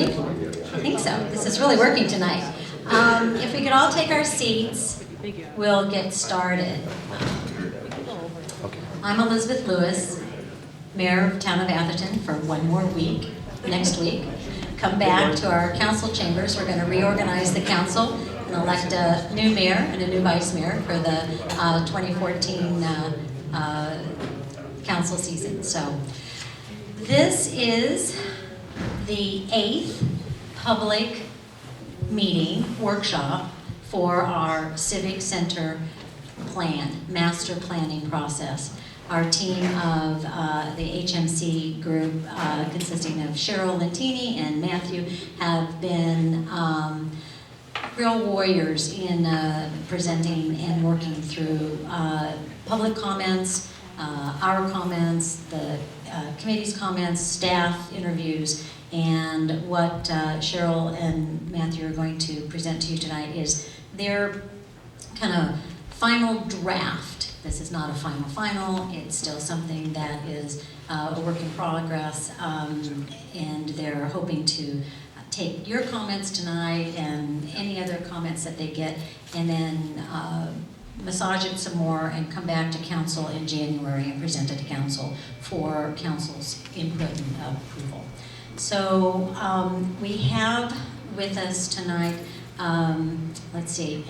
I think so. This is really working tonight. If we could all take our seats, we'll get started. I'm Elizabeth Lewis, Mayor of the Town of Atherton for one more week, next week. Come back to our council chambers. We're going to reorganize the council and elect a new mayor and a new vice mayor for the 2014 council season. So this is the 8th public meeting, workshop for our Civic Center plan, master planning process. Our team of the HMC group, consisting of Cheryl Lentini and Matthew, have been real warriors in presenting and working through public comments, our comments, the committee's comments, staff interviews, and what Cheryl and Matthew are going to present to you tonight is their kind of final draft. This is not a final, it's still something that is a work in progress, and they're hoping to take your comments tonight and any other comments that they get, and then massage it some more and come back to council in January and present it to council for council's input and approval. So we have with us tonight, let's see,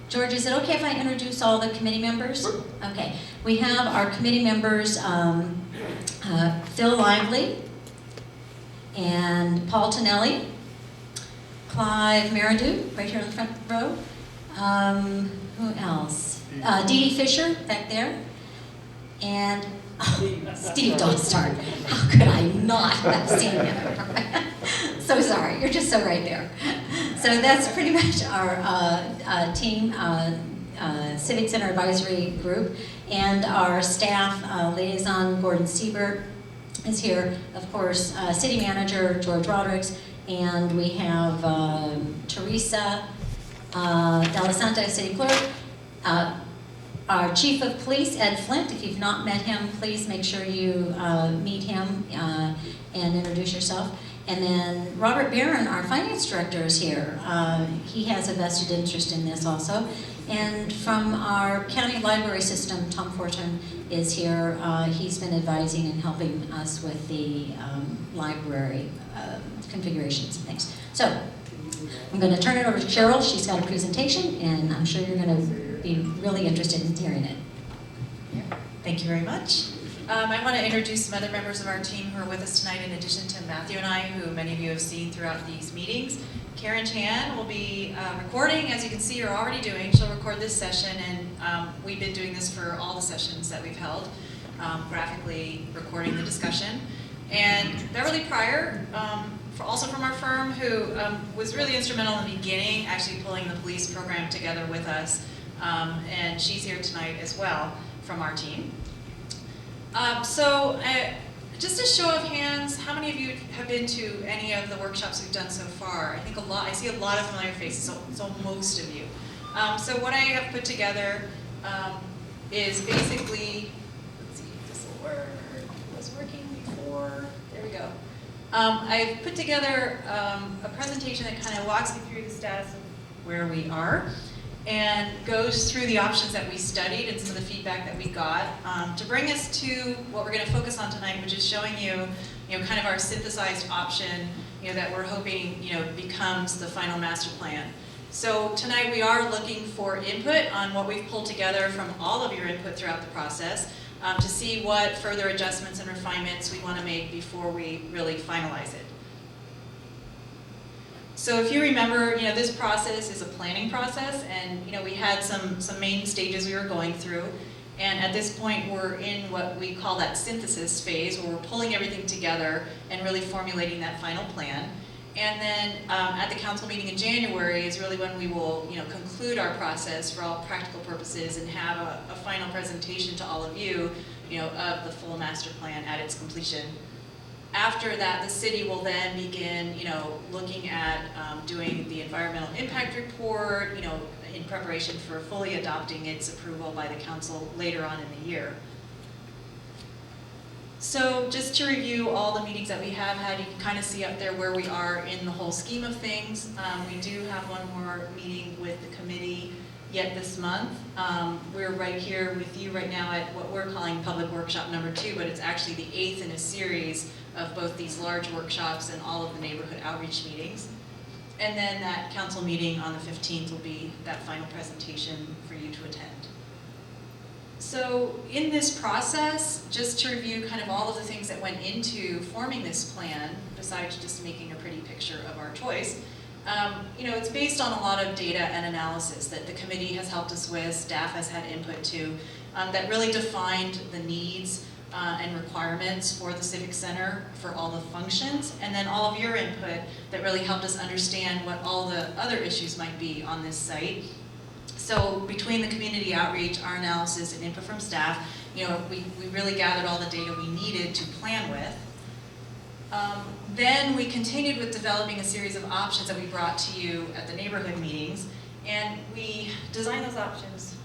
George, is it okay if I introduce all the committee members? Sure. Okay. We have our committee members, Phil Lively and Paul Tonelli, Clive Meridew, right here in the front row. Who else? Dee Dee Fisher, back there. And Steve Dostart. How could I not have seen him? So sorry, you're just so right there. So that's pretty much our team, Civic Center Advisory Group, and our staff liaison, Gordon Siebert, is here. Of course, City Manager, George Rodericks, and we have Teresa D'Alessandro, City Clerk, our Chief of Police, Ed Flint. If you've not met him, please make sure you meet him and introduce yourself. And then Robert Barron, our Finance Director, is here. He has a vested interest in this also. And from our county library system, Tom Fortune is here. He's been advising and helping us with the library configurations and things. So I'm going to turn it over to Cheryl. She's got a presentation, and I'm sure you're going to be really interested in hearing it. Thank you very much. I want to introduce some other members of our team who are with us tonight, in addition to Matthew and I, who many of you have seen throughout these meetings. Karen Chan will be recording, as you can see, you're already doing. She'll record this session, and we've been doing this for all the sessions that we've held, graphically recording the discussion. And Beverly Pryor, also from our firm, who was really instrumental in the beginning, actually pulling the police program together with us. And she's here tonight as well from our team. Just a show of hands, how many of you have been to any of the workshops we've done so far? I think a lot. I see a lot of familiar faces, so most of you. So what I have put together is basically, let's see if this will work. It was working before. There we go. I've put together a presentation that kind of walks you through the status of where we are, and goes through the options that we studied and some of the feedback that we got, to bring us to what we're going to focus on tonight, which is showing you, kind of our synthesized option, that we're hoping, becomes the final master plan. So tonight we are looking for input on what we've pulled together from all of your input throughout the process, to see what further adjustments and refinements we want to make before we really finalize it. So if you remember, this process is a planning process, and we had some main stages we were going through, and at this point we're in what we call that synthesis phase, where we're pulling everything together and really formulating that final plan. And then at the council meeting in January is really when we will conclude our process for all practical purposes and have a final presentation to all of you, of the full master plan at its completion. After that, the city will then begin, looking at doing the environmental impact report, in preparation for fully adopting its approval by the council later on in the year. So just to review all the meetings that we have had, you can kind of see up there where we are in the whole scheme of things. We do have one more meeting with the committee yet this month. We're right here with you right now at what we're calling public workshop number 2, but it's actually the 8th in a series of both these large workshops and all of the neighborhood outreach meetings. And then that council meeting on the 15th will be that final presentation for you to attend. So in this process, just to review kind of all of the things that went into forming this plan, besides just making a pretty picture of our choice, it's based on a lot of data and analysis that the committee has helped us with, staff has had input to, that really defined the needs and requirements for the Civic Center for all the functions, and then all of your input that really helped us understand what all the other issues might be on this site. So between the community outreach, our analysis, and input from staff, we really gathered all the data we needed to plan with. Then we continued with developing a series of options that we brought to you at the neighborhood meetings, and we designed those options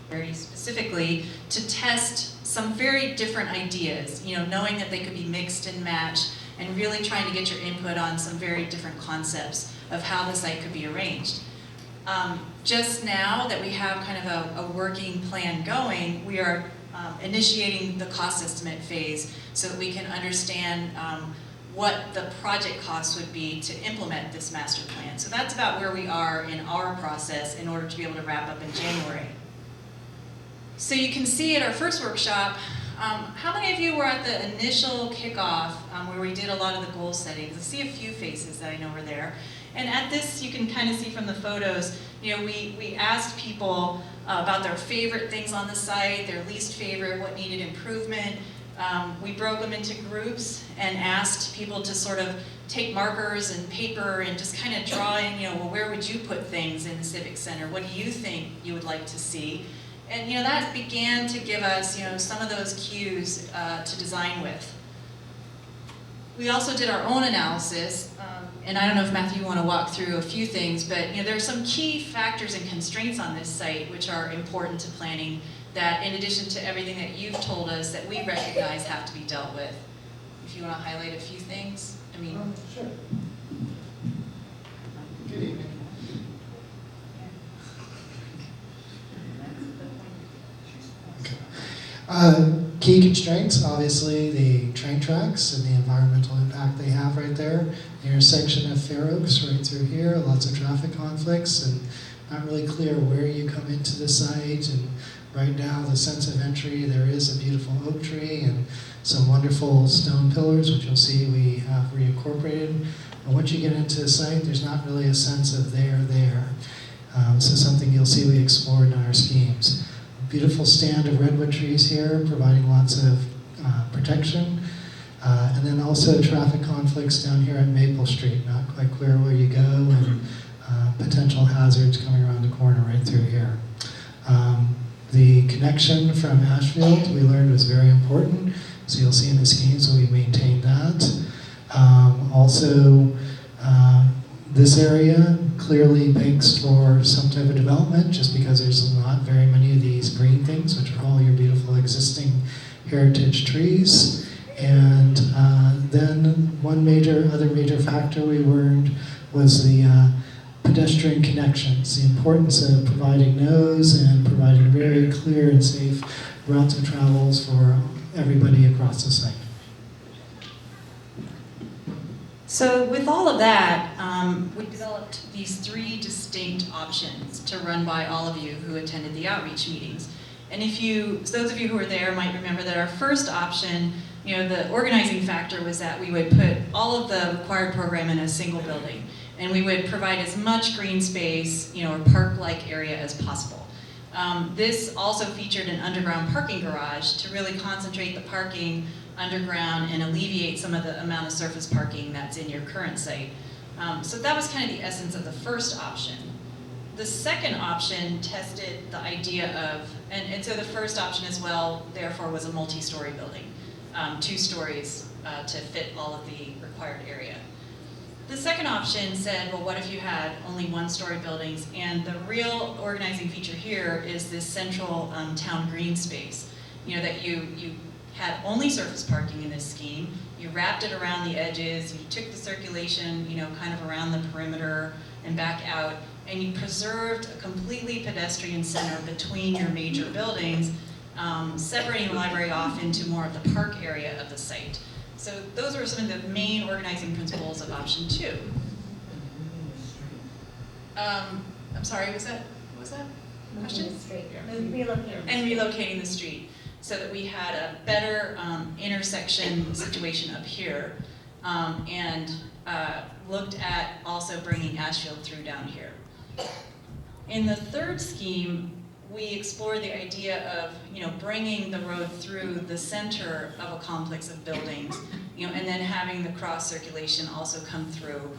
very specifically to test some very different ideas, knowing that they could be mixed and matched, and really trying to get your input on some very different concepts of how the site could be arranged. Just now that we have kind of a working plan going, we are initiating the cost estimate phase so that we can understand what the project costs would be to implement this master plan. So that's about where we are in our process in order to be able to wrap up in January. So you can see at our first workshop, how many of you were at the initial kickoff where we did a lot of the goal settings? I see a few faces that I know were there. And at this, you can kind of see from the photos, we asked people about their favorite things on the site, their least favorite, what needed improvement. We broke them into groups and asked people to sort of take markers and paper and just kind of draw in, well, where would you put things in the Civic Center? What do you think you would like to see? And that began to give us, some of those cues to design with. We also did our own analysis, and I don't know if Matthew, you want to walk through a few things, but there are some key factors and constraints on this site which are important to planning that, in addition to everything that you've told us, that we recognize have to be dealt with. If you want to highlight a few things, Sure. Good evening. Key constraints, obviously, the train tracks and the environmental impact they have right there. The intersection of Fair Oaks right through here, lots of traffic conflicts, and not really clear where you come into the site. And right now, the sense of entry, there is a beautiful oak tree and some wonderful stone pillars, which you'll see we have reincorporated. But once you get into the site, there's not really a sense of there. So something you'll see we explored in our schemes. Beautiful stand of redwood trees here, providing lots of protection. And then also traffic conflicts down here at Maple Street, not quite clear where you go, and potential hazards coming around the corner right through here. The connection from Ashfield we learned was very important, so you'll see in the schemes that we maintained that. This area clearly makes for some type of development, just because there's not very many of these green things, which are all your beautiful existing heritage trees. And then one other major factor we learned was the pedestrian connections, the importance of providing those and providing very clear and safe routes of travels for everybody across the site. So with all of that, we developed these 3 distinct options to run by all of you who attended the outreach meetings. And those of you who were there might remember that our first option, the organizing factor was that we would put all of the required program in a single building, and we would provide as much green space, or park-like area as possible. This also featured an underground parking garage to really concentrate the parking underground and alleviate some of the amount of surface parking that's in your current site. So that was kind of the essence of the first option. The second option tested the idea of, and so the first option as well, therefore, was a multi-story building, 2 stories to fit all of the required area. The second option said, well, what if you had only 1-story buildings? And the real organizing feature here is this central town green space, that you had only surface parking in this scheme. You wrapped it around the edges, you took the circulation, you know, kind of around the perimeter and back out, and you preserved a completely pedestrian center between your major buildings, separating the library off into more of the park area of the site. So those were some of the main organizing principles of option 2. I'm sorry, what was that question? And relocating the street, so that we had a better intersection situation up here, and looked at also bringing Ashfield through down here. In the third scheme, we explored the idea of, you know, bringing the road through the center of a complex of buildings, you know, and then having the cross circulation also come through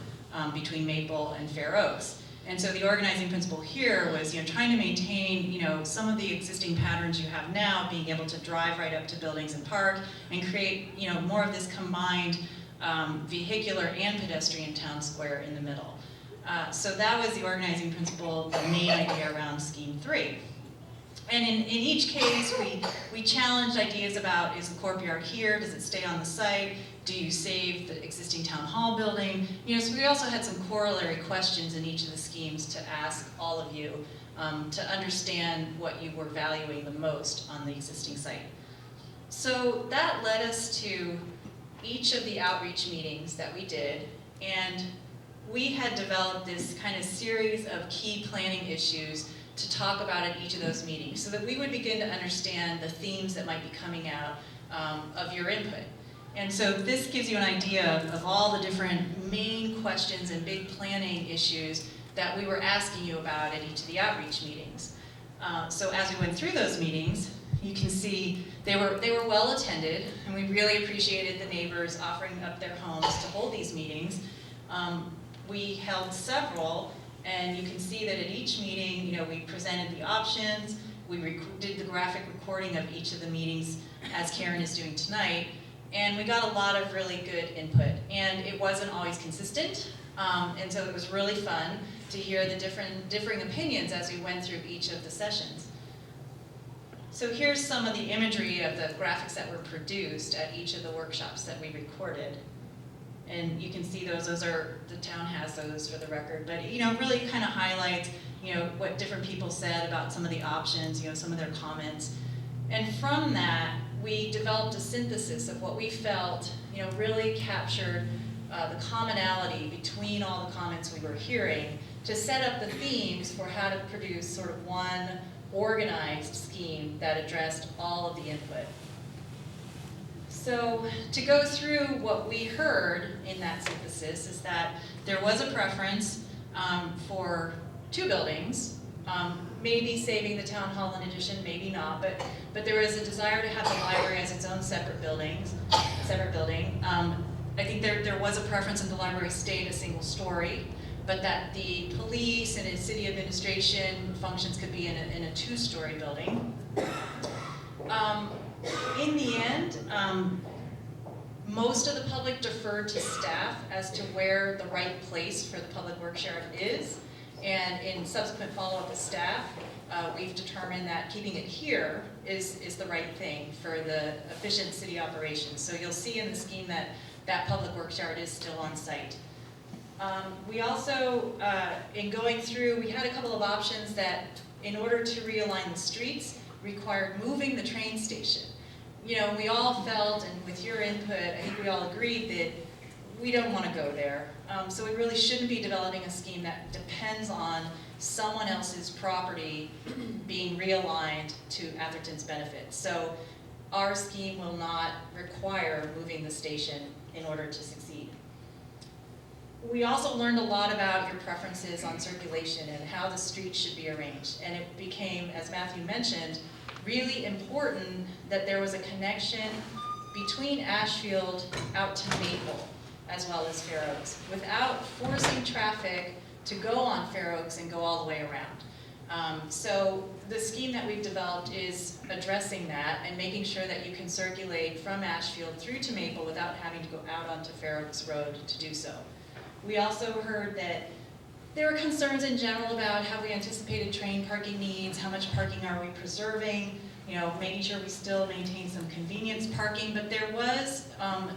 between Maple and Fair Oaks. And so the organizing principle here was, you know, trying to maintain, you know, some of the existing patterns you have now, being able to drive right up to buildings and park, and create, you know, more of this combined vehicular and pedestrian town square in the middle. So that was the organizing principle, the main idea around Scheme 3. And in each case, we challenged ideas about, is the courtyard here? Does it stay on the site? Do you save the existing town hall building? You know, so we also had some corollary questions in each of the schemes to ask all of you to understand what you were valuing the most on the existing site. So that led us to each of the outreach meetings that we did, and we had developed this kind of series of key planning issues to talk about at each of those meetings, so that we would begin to understand the themes that might be coming out of your input. And so this gives you an idea of all the different main questions and big planning issues that we were asking you about at each of the outreach meetings. So as we went through those meetings, you can see they were well attended, and we really appreciated the neighbors offering up their homes to hold these meetings. We held several, and you can see that at each meeting, you know, we presented the options, we did the graphic recording of each of the meetings, as Karen is doing tonight, and we got a lot of really good input. And it wasn't always consistent, and so it was really fun to hear the differing opinions as we went through each of the sessions. So here's some of the imagery of the graphics that were produced at each of the workshops that we recorded. And you can see those are, the town has those for the record, but you know, it really kind of highlights, you know, what different people said about some of the options, you know, some of their comments. And from that, we developed a synthesis of what we felt, you know, really captured the commonality between all the comments we were hearing to set up the themes for how to produce sort of one organized scheme that addressed all of the input. So to go through what we heard in that synthesis is that there was a preference for 2 buildings, maybe saving the town hall in addition, maybe not, but there was a desire to have the library as its own separate building. I think there was a preference that the library stayed a single story, but that the police and its city administration functions could be in a 2-story building. In the end, most of the public deferred to staff as to where the right place for the public works yard is. And in subsequent follow-up with staff, we've determined that keeping it here is the right thing for the efficient city operations. So you'll see in the scheme that that public works yard is still on site. We also, in going through, we had a couple of options that, in order to realign the streets, required moving the train station. You know, we all felt, and with your input, I think we all agreed that we don't want to go there. So we really shouldn't be developing a scheme that depends on someone else's property being realigned to Atherton's benefit. So our scheme will not require moving the station in order to succeed. We also learned a lot about your preferences on circulation and how the streets should be arranged. And it became, as Matthew mentioned, really important that there was a connection between Ashfield out to Maple, as well as Fair Oaks, without forcing traffic to go on Fair Oaks and go all the way around. So the scheme that we've developed is addressing that and making sure that you can circulate from Ashfield through to Maple without having to go out onto Fair Oaks Road to do so. We also heard that there were concerns in general about how we anticipated train parking needs, how much parking are we preserving. making sure we still maintain some convenience parking, but there was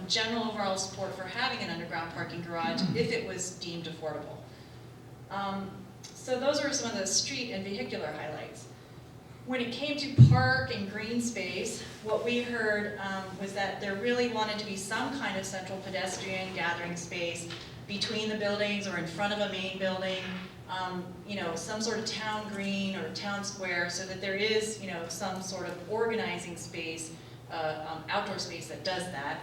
general overall support for having an underground parking garage if it was deemed affordable. So those were some of the street and vehicular highlights. When it came to park and green space, what we heard was that there really wanted to be some kind of central pedestrian gathering space between the buildings or in front of a main building, some sort of town green or town square, so that there is, some sort of organizing space, outdoor space that does that.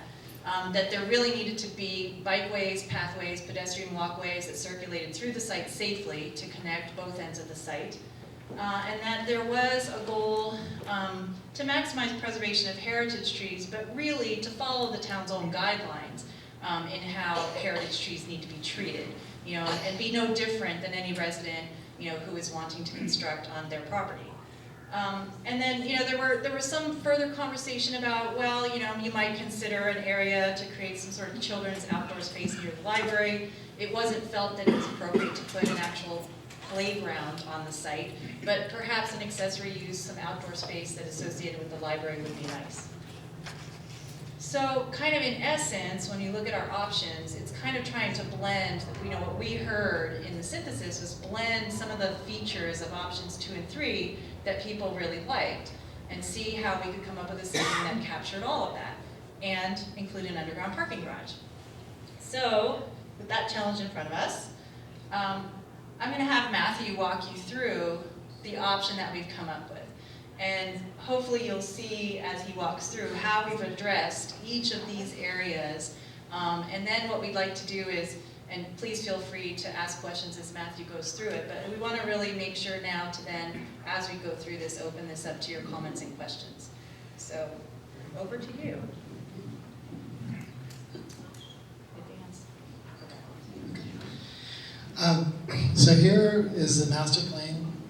That there really needed to be bikeways, pathways, pedestrian walkways that circulated through the site safely to connect both ends of the site. And that there was a goal to maximize preservation of heritage trees, but really to follow the town's own guidelines in how heritage trees need to be treated, and be no different than any resident, who is wanting to construct on their property. And then, there was some further conversation about, well, you might consider an area to create some sort of children's outdoor space near the library. It wasn't felt that it was appropriate to put an actual playground on the site, but perhaps an accessory use, some outdoor space that associated with the library would be nice. So kind of in essence, when you look at our options, it's kind of trying to blend, what we heard in the synthesis was blend some of the features of options 2 and 3 that people really liked, and see how we could come up with a system that captured all of that, and include an underground parking garage. So, with that challenge in front of us, I'm going to have Matthew walk you through the option that we've come up with. And hopefully you'll see as he walks through how we've addressed each of these areas. And then what we'd like to do is, and please feel free to ask questions as Matthew goes through it, but we want to really make sure now to then, as we go through this, open this up to your comments and questions. So, over to you. So here is the master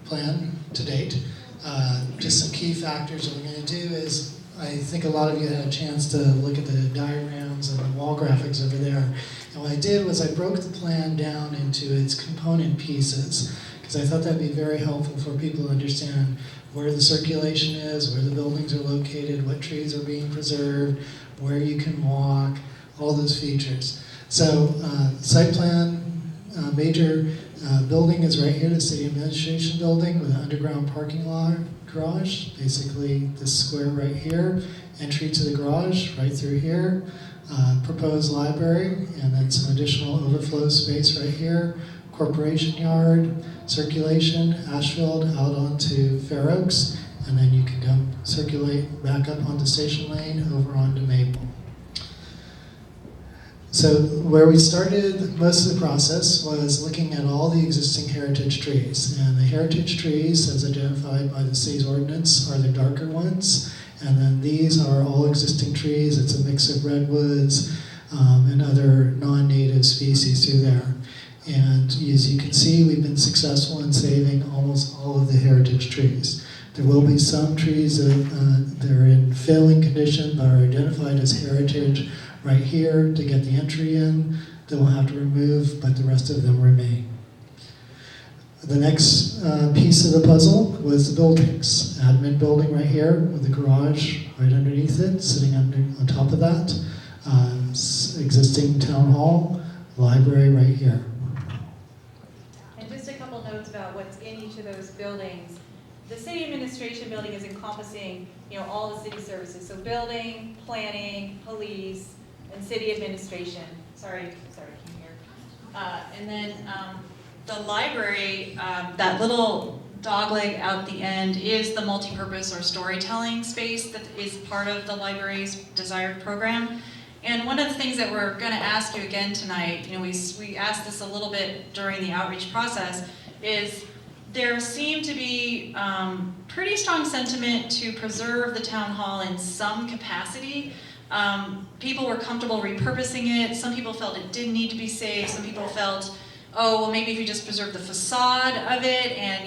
plan to date. Just some key factors. What we're going to do is, I think a lot of you had a chance to look at the diagrams and the wall graphics over there. And what I did was I broke the plan down into its component pieces, because I thought that'd be very helpful for people to understand where the circulation is, where the buildings are located, what trees are being preserved, where you can walk, all those features. So site plan, major building is right here, the city administration building with an underground parking lot garage, basically this square right here, entry to the garage right through here, proposed library, and then some additional overflow space right here, corporation yard, circulation, Ashfield out onto Fair Oaks, and then you can come circulate back up onto Station Lane over onto Maple. So where we started most of the process was looking at all the existing heritage trees. And the heritage trees, as identified by the city's ordinance, are the darker ones. And then these are all existing trees. It's a mix of redwoods and other non-native species through there. And as you can see, we've been successful in saving almost all of the heritage trees. There will be some trees that are in failing condition but are identified as heritage right here to get the entry in, that we'll have to remove, but the rest of them remain. The next piece of the puzzle was the buildings. Admin building right here with the garage right underneath it, sitting on top of that. Existing town hall, library right here. And just a couple notes about what's in each of those buildings. The city administration building is encompassing, all the city services. So building, planning, police, and city administration. Sorry, I can't hear. And then the library, that little dogleg out the end is the multipurpose or storytelling space that is part of the library's desired program. And one of the things that we're going to ask you again tonight, we asked this a little bit during the outreach process, is there seemed to be pretty strong sentiment to preserve the town hall in some capacity. People were comfortable repurposing it. Some people felt it didn't need to be saved. Some people felt, oh, well, maybe if you just preserve the facade of it and,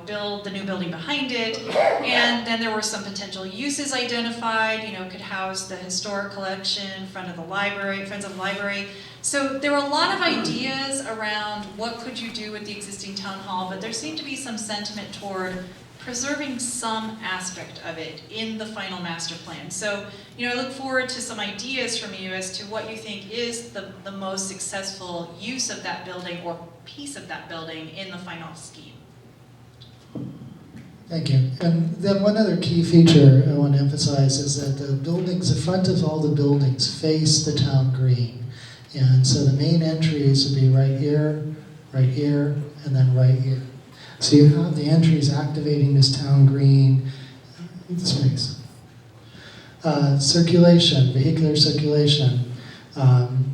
build the new building behind it. And then there were some potential uses identified, could house the historic collection, Friends of the Library. So there were a lot of ideas around what could you do with the existing town hall, but there seemed to be some sentiment toward preserving some aspect of it in the final master plan. So, I look forward to some ideas from you as to what you think is the most successful use of that building or piece of that building in the final scheme. Thank you. And then one other key feature I want to emphasize is that the front of all the buildings face the town green. And so the main entries would be right here, and then right here. So you have the entries activating this town green space. Circulation, vehicular circulation.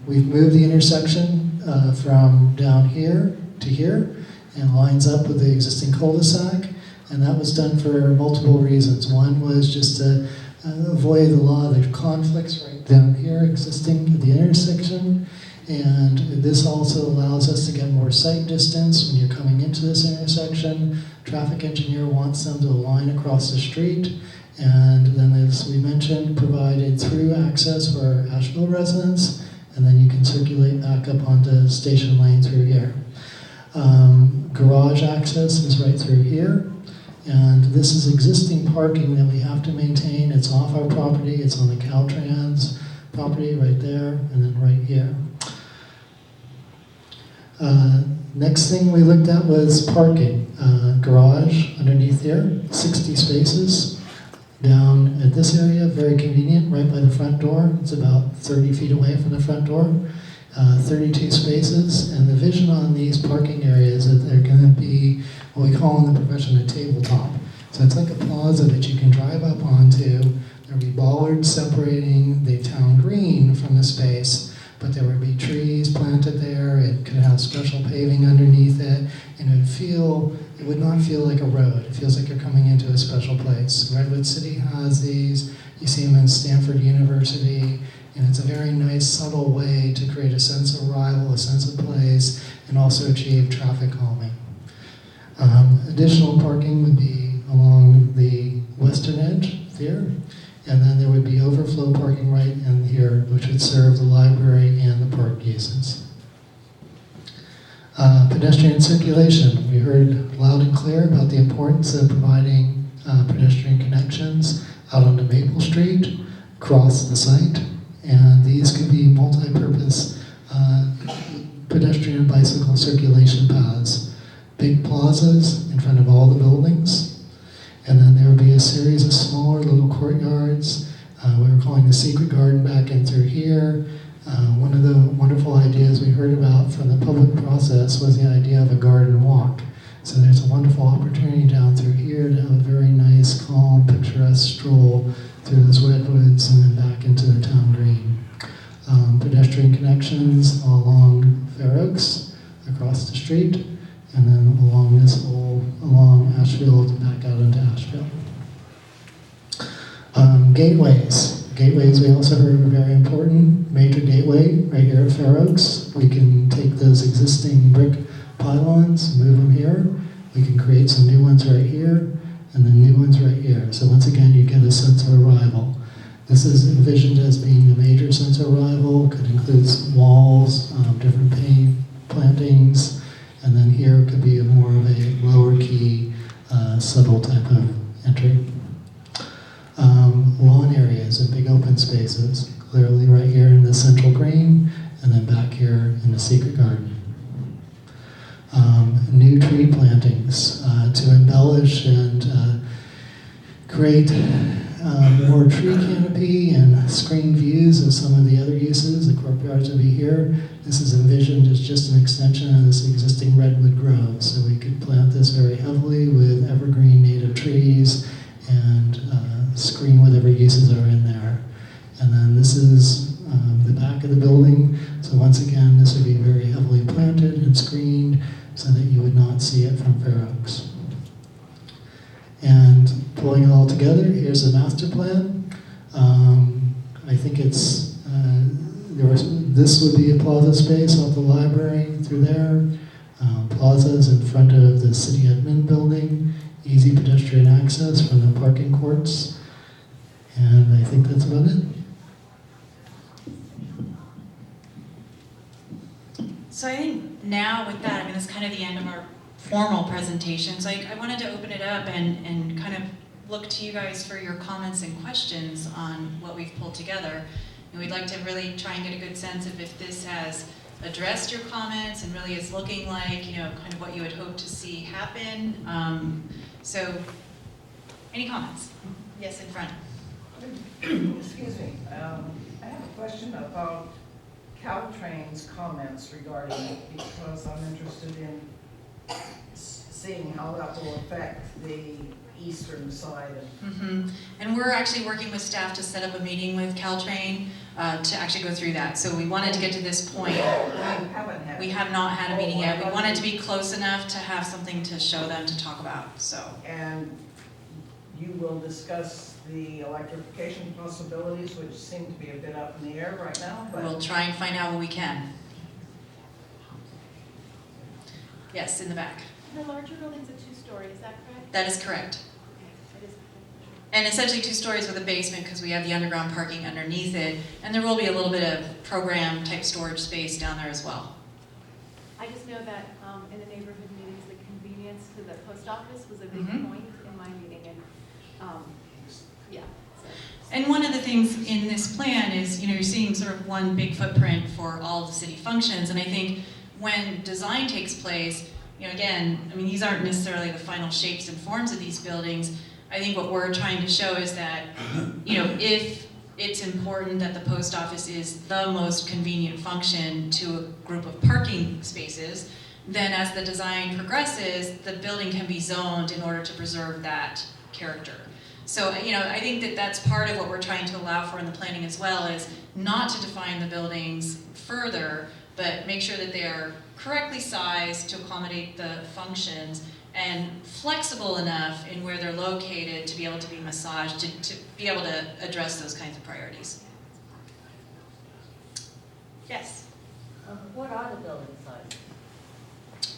We've moved the intersection from down here to here and lines up with the existing cul-de-sac. And that was done for multiple reasons. One was just to avoid the law of the conflicts right down here existing at the intersection. And this also allows us to get more sight distance when you're coming into this intersection. Traffic engineer wants them to align across the street. And then, as we mentioned, provided through access for Asheville residents. And then you can circulate back up onto Station Lane through here. Garage access is right through here. And this is existing parking that we have to maintain. It's off our property. It's on the Caltrans property right there, and then right here. Next thing we looked at was parking. Garage underneath here, 60 spaces. Down at this area, very convenient, right by the front door. It's about 30 feet away from the front door. 32 spaces, and the vision on these parking areas is that they're going to be what we call in the profession a tabletop. So it's like a plaza that you can drive up onto. There'll be bollards separating the town green from the space, but there would be trees planted there. It could have special paving underneath it, and it would not feel like a road. It feels like you're coming into a special place. Redwood City has these. You see them in Stanford University. And it's a very nice, subtle way to create a sense of arrival, a sense of place, and also achieve traffic calming. Additional parking would be along the western edge here, and then there would be overflow parking right in here, which would serve the library and the park uses. Pedestrian circulation. We heard loud and clear about the importance of providing pedestrian connections out onto Maple Street, across the site. And these could be multi-purpose pedestrian and bicycle circulation paths. Big plazas in front of all the buildings. And then there would be a series of smaller little courtyards. We were calling the Secret Garden back in through here. One of the wonderful ideas we heard about from the public process was the idea of a garden walk. So there's a wonderful opportunity down through here to have a very nice, calm, picturesque stroll through those redwoods and then back into the town green. Pedestrian connections along Fair Oaks, across the street, and then along this along Asheville to back out into Asheville. Gateways. Gateways we also heard were very important. Major gateway right here at Fair Oaks. We can take those existing brick pylons, move them here. We can create some new ones right here, and then new ones right here. So once again, you get a sense of arrival. This is envisioned as being a major sense of arrival. Could include walls, different paint, plantings, and then here could be more of a lower key, subtle type of entry. Lawn areas and big open spaces, clearly right here in the central green, and then back here in the secret garden. New tree plantings to embellish and create more tree canopy and screen views of some of the other uses. The courtyards will be here. This is envisioned as just an extension of this existing redwood grove, so we could plant this very heavily with evergreen native trees and screen whatever uses are in there. And then this is the back of the building, so once again this would be very heavily planted and screened so that you would not see it from Fair Oaks. And pulling it all together, here's the master plan. I think it's, this would be a plaza space off the library through there. Plazas in front of the city admin building, easy pedestrian access from the parking courts. And I think that's about it. So I think now with that, I mean, that's kind of the end of our formal presentation. So I wanted to open it up and kind of look to you guys for your comments and questions on what we've pulled together. And we'd like to really try and get a good sense of if this has addressed your comments and really is looking like, you know, kind of what you would hope to see happen. So, any comments? Yes, in front. Excuse me. I have a question about Caltrain's comments regarding it, because I'm interested in seeing how that will affect the eastern side. And we're actually working with staff to set up a meeting with Caltrain to actually go through that. So we wanted to get to this point. We have not had a meeting yet. We wanted to be close enough to have something to show them to talk about. So. And you will discuss the electrification possibilities, which seem to be a bit up in the air right now. But We'll try and find out what we can. Yes, in the back. The larger building's a two-story, is that correct? That is correct. Okay, that is correct. And essentially 2 stories with a basement because we have the underground parking underneath it. And there will be a little bit of program type storage space down there as well. I just know that in the neighborhood meetings, the convenience to the post office was a big Mhm. point in my meeting, and yeah. So. And one of the things in this plan is, you know, you're seeing sort of one big footprint for all of the city functions. And I think when design takes place, you know, again, I mean, these aren't necessarily the final shapes and forms of these buildings. I think what we're trying to show is that, you know, if it's important that the post office is the most convenient function to a group of parking spaces, then as the design progresses, the building can be zoned in order to preserve that character. So, you know, I think that that's part of what we're trying to allow for in the planning as well, is not to define the buildings further, but make sure that they are correctly sized to accommodate the functions and flexible enough in where they're located to be able to be massaged, to be able to address those kinds of priorities. Yes? What are the building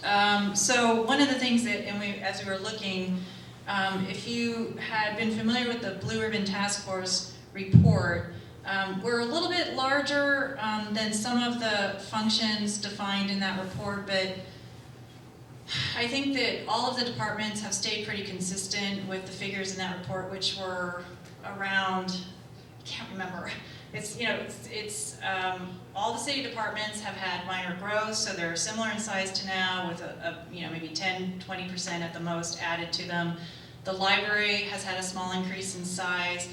sizes? So one of the things that, and as we were looking, if you had been familiar with the Blue Ribbon Task Force report, we're a little bit larger than some of the functions defined in that report, but I think that all of the departments have stayed pretty consistent with the figures in that report, which were around, I can't remember. It's, you know, it's all the city departments have had minor growth, so they're similar in size to now, with you know, maybe 10-20% at the most added to them. The library has had a small increase in size,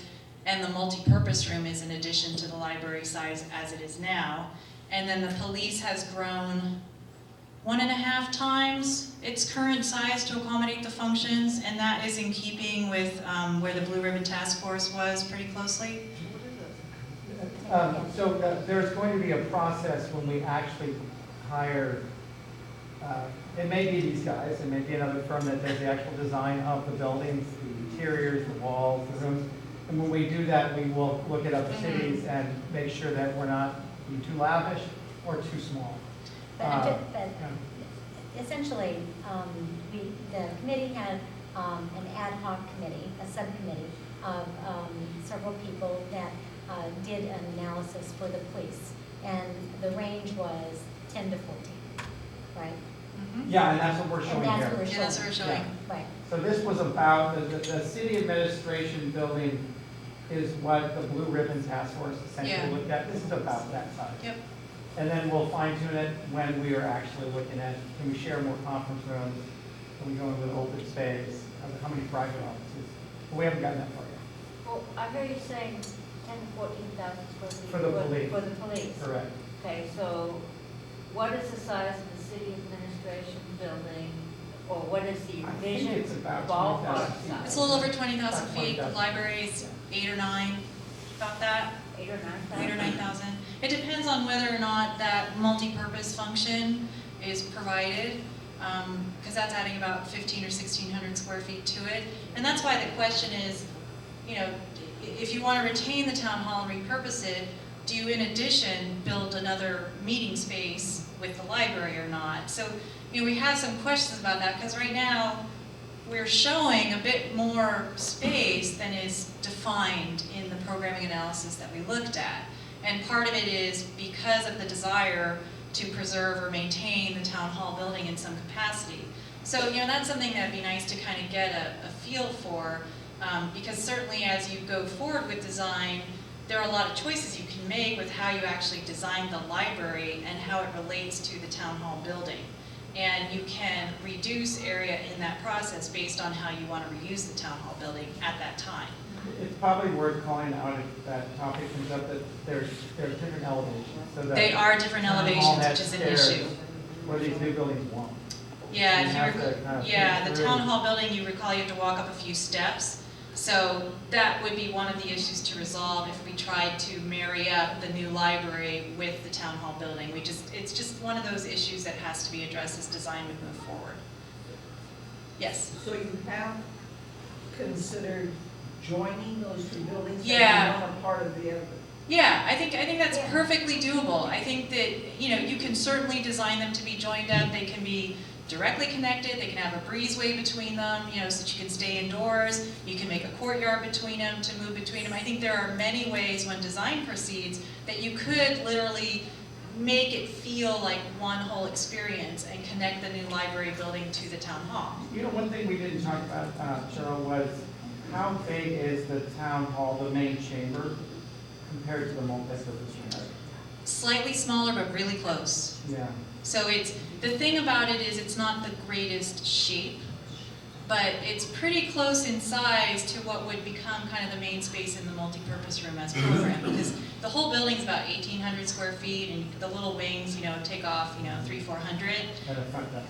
and the multi-purpose room is in addition to the library size as it is now. And then the police has grown 1.5 times its current size to accommodate the functions, and that is in keeping with where the Blue Ribbon Task Force was pretty closely. There's going to be a process when we actually hire, it may be these guys, it may be another firm that does the actual design of the buildings, the interiors, the walls, the rooms. And when we do that, we will look at other cities and make sure that we're not being too lavish or too small. But essentially, the committee had an ad hoc committee, a subcommittee of several people that did an analysis for the police, and the range was 10 to 14, right? Yeah, and that's what we're showing And here. that's what we're Yeah, that's what we're showing. Yeah. Right. So this was about, the city administration building is what the Blue Ribbon Task Force essentially Yeah. looked at. This is about that size. Yep. And then we'll fine tune it when we are actually looking at, can we share more conference rooms? Can we go in with open space? How many private offices? But we haven't gotten that far yet. Well, I heard you saying 10 to 14,000 square feet. For the police. For the police. Correct. Okay, so what is the size of the city administration building, or what is the I think vision it's about ballpark 20,000 feet. size? It's a little over 20,000 About feet. The 20,000. library's 8 or 9, about that. 8 or 9,000? 8 or 9,000. It depends on whether or not that multi-purpose function is provided, because that's adding about 1,500 or 1,600 square feet to it. And that's why the question is, you know, if you want to retain the town hall and repurpose it, do you in addition build another meeting space with the library or not? So, you know, we have some questions about that, because right now we're showing a bit more space than is defined in the programming analysis that we looked at. And part of it is because of the desire to preserve or maintain the town hall building in some capacity. So, that's something that'd be nice to kind of get a feel for, because certainly as you go forward with design, there are a lot of choices you can make with how you actually design the library and how it relates to the town hall building. And you can reduce area in that process based on how you want to reuse the town hall building at that time. It's probably worth calling out if that topic comes up that there's different elevations. So that They are different town hall elevations, has which is an stairs issue. Where these new buildings won't. Yeah, You if have you to kind of yeah, think the through. town hall building, you recall you have to walk up a few steps. So that would be one of the issues to resolve if we tried to marry up the new library with the town hall building. It's just one of those issues that has to be addressed as design would move forward. Yes? So you have considered joining those two buildings? Yeah. One a part of the other? Yeah, I think that's Yeah. perfectly doable. I think that, you can certainly design them to be joined up. They can be directly connected. They can have a breezeway between them, so that you can stay indoors. You can make a courtyard between them to move between them. I think there are many ways when design proceeds that you could literally make it feel like one whole experience and connect the new library building to the town hall. One thing we didn't talk about, Cheryl, was how big is the town hall, the main chamber, compared to the multi-purpose room? Slightly smaller, but really close. Yeah. So the thing about it is it's not the greatest shape, but it's pretty close in size to what would become kind of the main space in the multi-purpose room as programmed, because the whole building's about 1,800 square feet, and the little wings, take off, 300-400. At the front deck.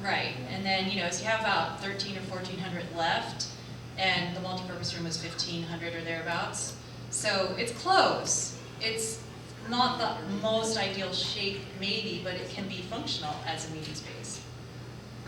Right, and then, so you have about 1,300 or 1,400 left, and the multi-purpose room was 1,500 or thereabouts. So it's close. It's not the most ideal shape, maybe, but it can be functional as a meeting space.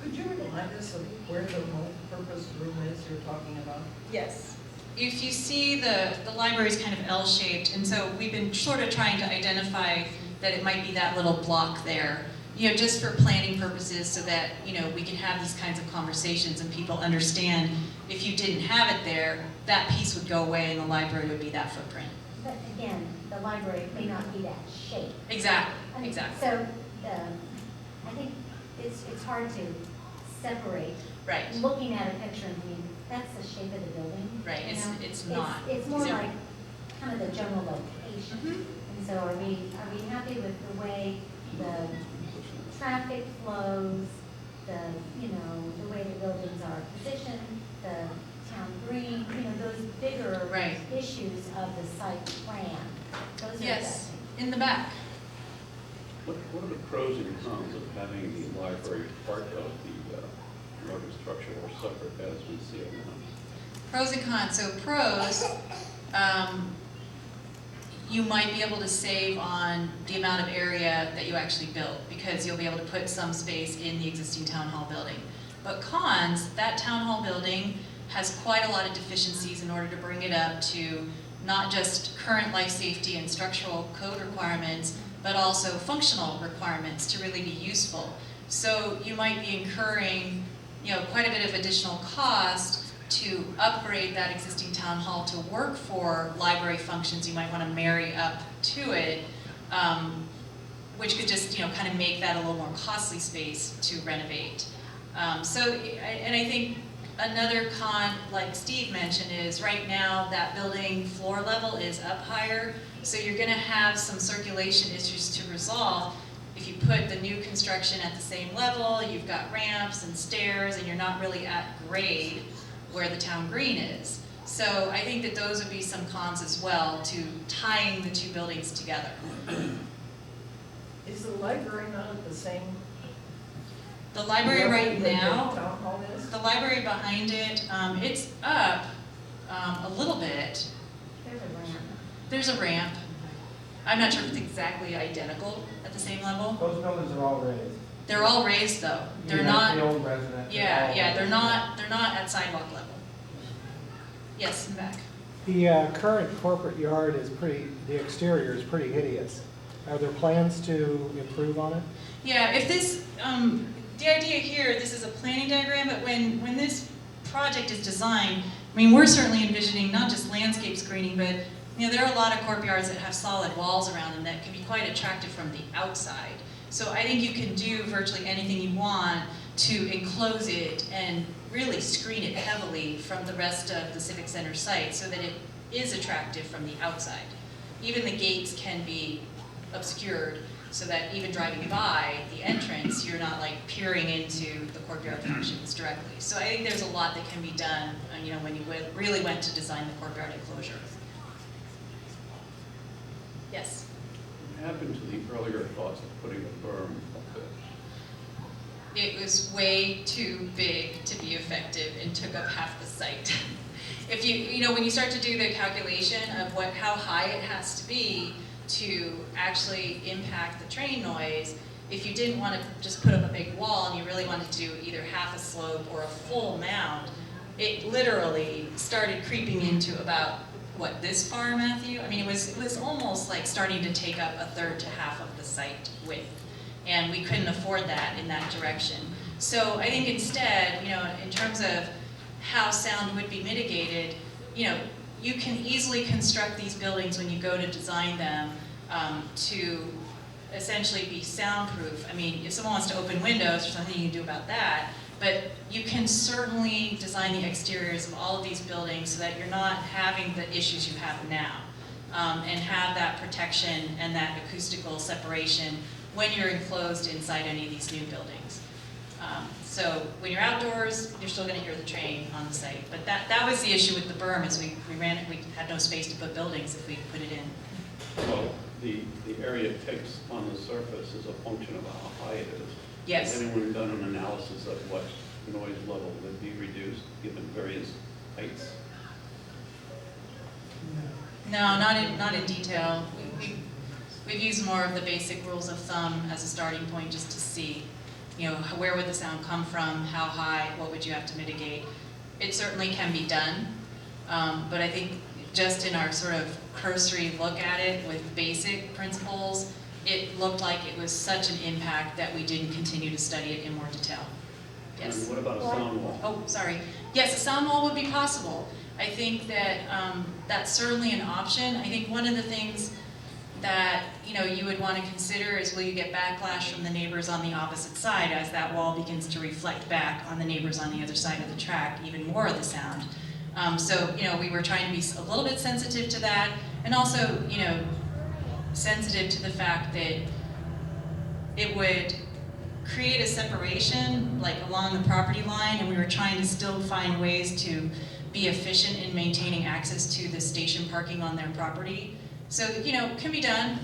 Could you remind us of where the multi-purpose room is you're talking about? Yes. If you see the library is kind of L-shaped, and so we've been sort of trying to identify that it might be that little block there, just for planning purposes so that, we can have these kinds of conversations and people understand if you didn't have it there, that piece would go away and the library would be that footprint. But again, the library may not be that shape. Exactly, I mean, exactly. So, I think it's hard to separate. Right, Looking at a picture and thinking, that's the shape of the building. right, you know? it's not. It's more Zero. like kind of the general location. Mhm. And so are we happy with the way the traffic flows, the way the buildings are positioned, the town green, those bigger Right. issues of the site plan? Those are Yes, the, in the back. What are the pros and cons of having the library part of the road structure or separate as we see it now? Pros and cons. So pros, you might be able to save on the amount of area that you actually built because you'll be able to put some space in the existing town hall building. But cons, that town hall building has quite a lot of deficiencies in order to bring it up to not just current life safety and structural code requirements, but also functional requirements to really be useful. So you might be incurring, quite a bit of additional cost to upgrade that existing town hall to work for library functions. You might want to marry up to it, which could just, kind of make that a little more costly space to renovate. And I think another con, like Steve mentioned, is right now that building floor level is up higher, so you're going to have some circulation issues to resolve. If you put the new construction at the same level, you've got ramps and stairs, and you're not really at grade where the town green is. So I think that those would be some cons as well to tying the two buildings together. Is the library not at the same The library right level that now, the town hall is? the library behind it, it's up a little bit. there's a ramp. There's a ramp. I'm not sure if it's exactly identical at the same level. Those buildings are all raised. They're all raised though. They're You have not, the old resident. yeah, they're not at sidewalk level. Yes, in the back. The current corporate yard is the exterior is pretty hideous. Are there plans to improve on it? Yeah, if this, the idea here, this is a planning diagram, but when this project is designed, we're certainly envisioning not just landscape screening, but there are a lot of courtyards that have solid walls around them that can be quite attractive from the outside. So I think you can do virtually anything you want to enclose it and really screen it heavily from the rest of the Civic Center site so that it is attractive from the outside. Even the gates can be obscured so that even driving by the entrance, you're not like peering into the courtyard functions directly. So I think there's a lot that can be done, you know, when you really went to design the courtyard enclosure. Yes? What happened to the earlier thoughts of putting a berm up there? It was way too big to be effective and took up half the site. If you know, when you start to do the calculation of how high it has to be to actually impact the train noise, if you didn't want to just put up a big wall and you really wanted to do either half a slope or a full mound, it literally started creeping into about, what, this far, Matthew? I mean, it was almost like starting to take up a third to half of the site width. And we couldn't afford that in that direction. So I think instead, you know, in terms of how sound would be mitigated, you know, you can easily construct these buildings when you go to design them to essentially be soundproof. I mean, if someone wants to open windows, there's something you can do about that, but you can certainly design the exteriors of all of these buildings so that you're not having the issues you have now, and have that protection and that acoustical separation when you're enclosed inside any of these new buildings. So when you're outdoors, you're still going to hear the train on the site. But that was the issue with the berm, is we had no space to put buildings if we put it in. Well, the area it takes on the surface is a function of how high it is. Yes. Has anyone done an analysis of what noise level would be reduced given various heights? No, not in detail. We've used more of the basic rules of thumb as a starting point just to see, you know, where would the sound come from, how high, what would you have to mitigate. It certainly can be done, but I think just in our sort of cursory look at it with basic principles, it looked like it was such an impact that we didn't continue to study it in more detail. Yes? And what about a sound wall? Oh, sorry. Yes, a sound wall would be possible. I think that that's certainly an option. I think one of the things that, you know, you would want to consider is, will you get backlash from the neighbors on the opposite side as that wall begins to reflect back on the neighbors on the other side of the track, even more of the sound. So, you know, we were trying to be a little bit sensitive to that, and also, you know, sensitive to the fact that it would create a separation, like along the property line, and we were trying to still find ways to be efficient in maintaining access to the station parking on their property. So, you know, it can be done.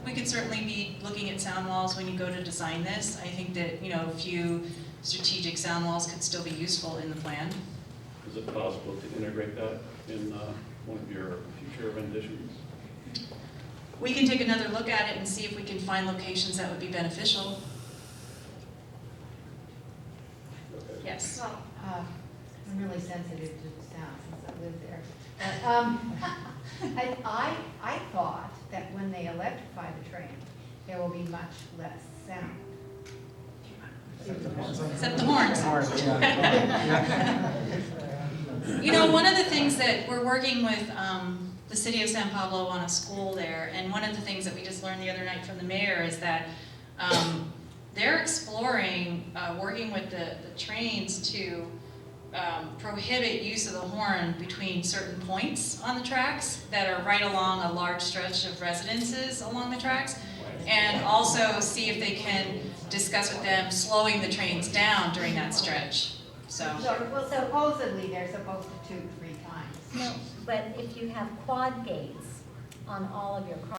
We could certainly be looking at sound walls when you go to design this. I think that, you know, a few strategic sound walls could still be useful in the plan. Is it possible to integrate that in one of your future renditions? We can take another look at it and see if we can find locations that would be beneficial. Okay. Yes. Well, I'm really sensitive to the sound since I live there. I thought that when they electrify the train, there will be much less sound. Except the horns. You know, one of the things that we're working with the city of San Pablo on a school there, and one of the things that we just learned the other night from the mayor is that they're exploring working with the trains to prohibit use of the horn between certain points on the tracks that are right along a large stretch of residences along the tracks, and also see if they can discuss with them slowing the trains down during that stretch. So Well, supposedly they're supposed to tube 3 times. No, but if you have quad gates on all of your